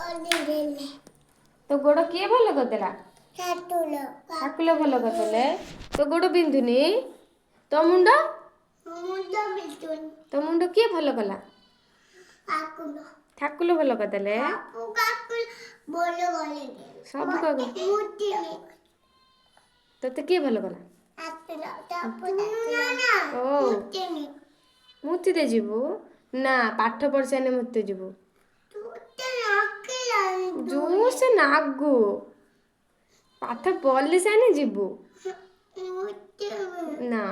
तो गोड़ किए भल करदेला ठाकुर भल करदेले तो गोड़ बिंधुनी तो मुंड किए भल कला ठाकुर भल करदेले सब तोते किए भल कला मूर्ति दे जीवु ना पाठ पढ़ सारे मूर्ति जीवु जो से नागु पाठ पढ़ले साने जीवु ना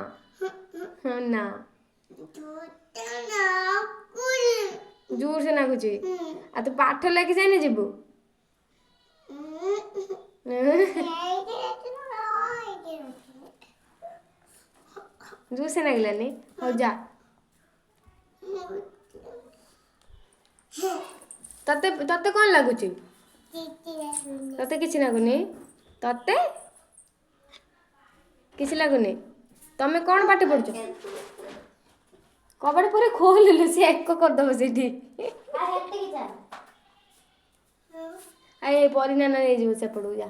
ना जोर से नागुची आ तू पाठ लगे जाने जीवु जोर से नागिलानी हो जा तते तते कौन लगुची तते किसी लगुनी तते किसी लगुनी तमें कौन पाठ पढ़ुच कबाड़ पूरे खोल सी एक करदब से परिना नहीं जीव से पड़ू जा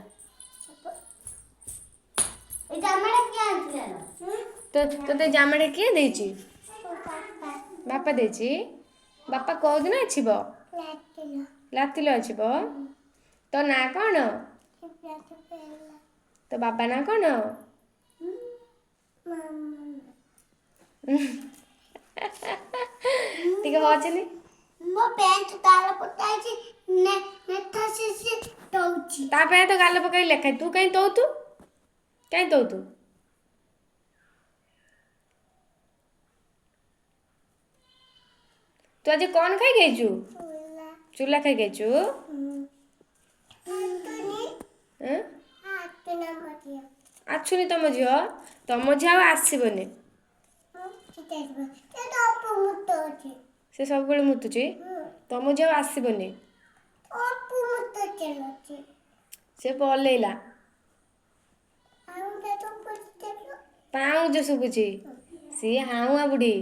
तो जामाटा किए देची बापा देची बापा कौ दिन आछिबो लातिलो आछिबो तो ना कौन तो बाबा ना कौन ठीक है होचनी मो पैंट ताला पटाई ने नेथा से तौची ता पे तो गाल पकाई लेखा तू कहीं तो तू कहीं तो तू तू आज कौन खाई गई चू चूल्हा खाई गई चू आछुनी तुम झील आसबनी से सब मुतुची तुम झील आसबनी से पलैला पाऊँ शुभुची सी हाउआ बुढ़ी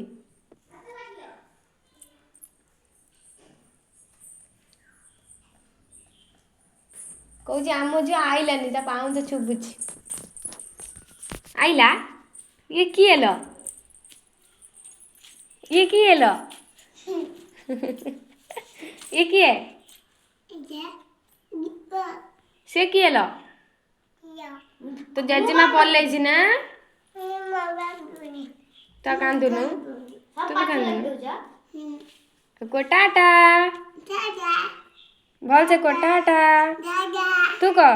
कौच आम झील आईलानी ता पाऊँ तो शुभुची आईला ये किए लो ये किए लो ये किए से किए लो तो जजेमा पलैसी ना तो कांदुनु तू भी कांदुनु को टाटा भल से को टाटा तू कह